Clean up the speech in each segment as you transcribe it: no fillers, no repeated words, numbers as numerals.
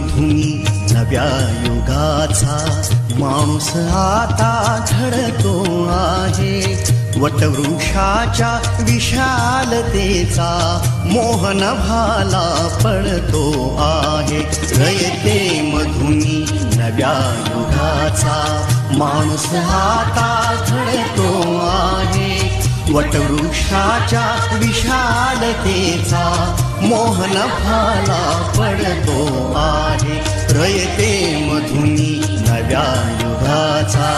मधुनी नव्या युगाचा माणूस आता घडतो आहे. वटवृक्षाच्या विशालतेचा मोहन भाला पडतो आहे. रयते मधुनी नव्या युगाचा माणूस आता घडतो आहे. वटवृक्षाच्या विशालतेचा मोहन भाला पडतो आहे. रयते मधुनी नव्या युगाचा.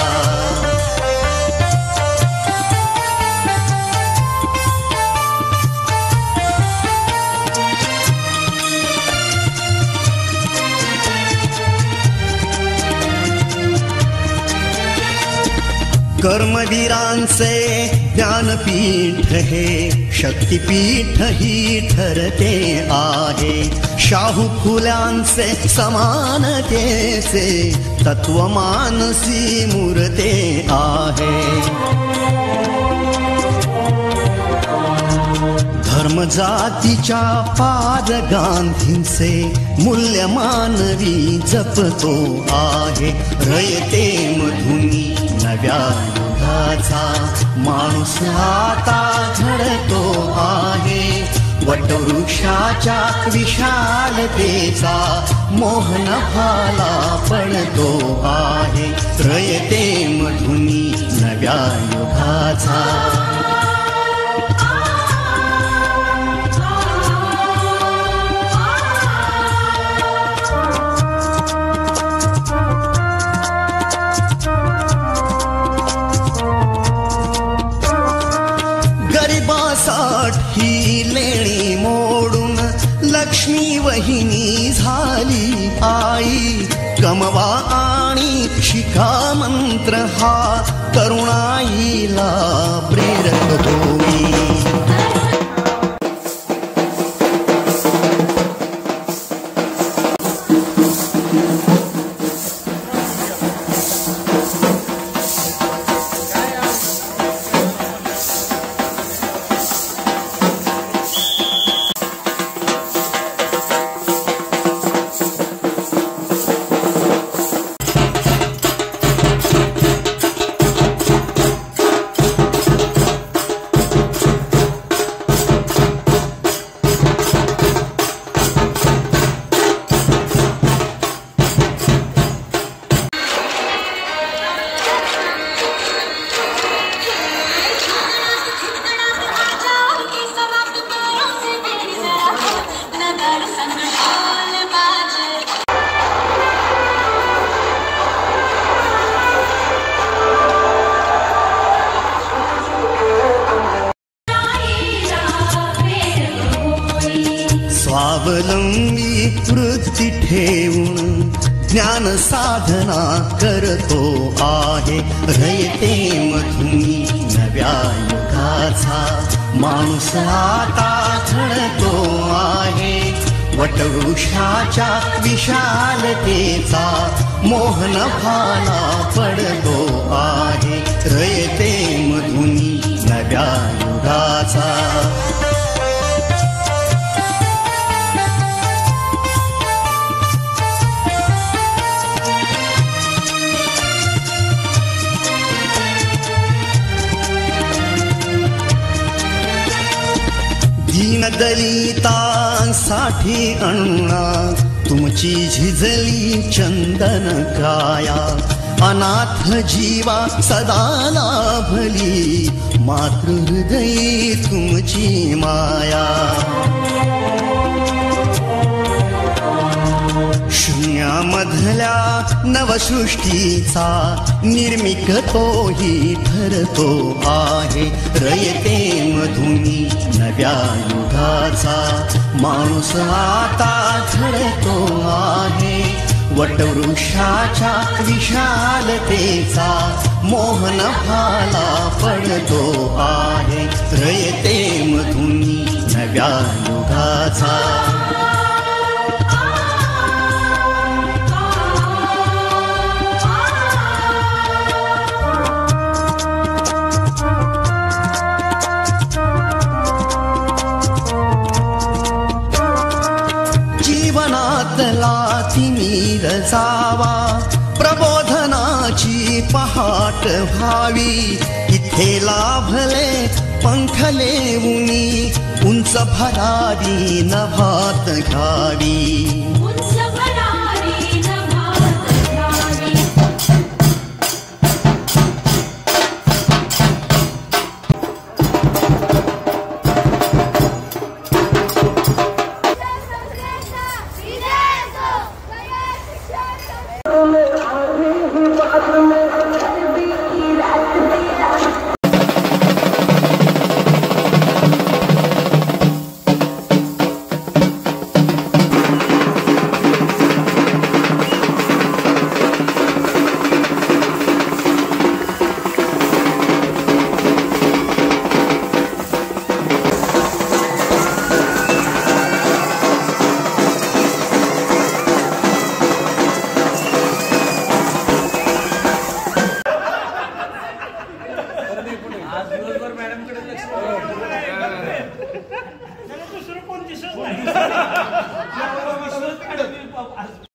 कर्मवीरांचे ज्ञानपीठ हे शक्तिपीठ ही ठरते आहे. शाहू फुल्यांचे समानतेचे तत्वमानसी मूर्ते आहे. धर्म जातीच्या पाद गांधींचे मूल्य मानवी जपतो आहे. रयते मधुनी नव्या युगाचा माणूस आता घडतो आहे. वटवृक्षाच्या विशालतेचा मोहन भाला पडतो आहे. रयते मधुनी नव्या युगाचा. ही लेणी मोडून लक्ष्मी वहिनी झाली आई. कमवा आणि शिका मंत्र हा तरुणाईला प्रेरक होई. स्वावलंबी वृत्ती ठेवून ज्ञान साधना करतो आहे. रयते मधुनी नव्या युगाचा माणूस आता घडतो आहे. वटवृक्षाच्या विशालतेचा मोहन भाला पडतो आहे. रयते मधुनी नव्या युगाचा. दलितांसाठी अण्णा तुमची झिजली चंदन काया. अनाथ जीवा सदा लाभली मातृहृदयी तुमची माया. शून्यामधल्या नवसृष्टीचा निर्मिक तोही ठरतो आहे. रयते मधुनी नव्या युगाचा माणूस आता घडतो आहे. वटवृक्षाच्या विशालतेचा मोहन भाला पडतो आहे. रयते मधुनी नव्या युगाचा. जीवनातला ती नीर जावा, प्रबोधनाची पहाट व्हावी. इथे लाभले पंखले उनी, उंच भरारी नभात घ्यावी. आज दिवसभर मॅडमकडे लक्ष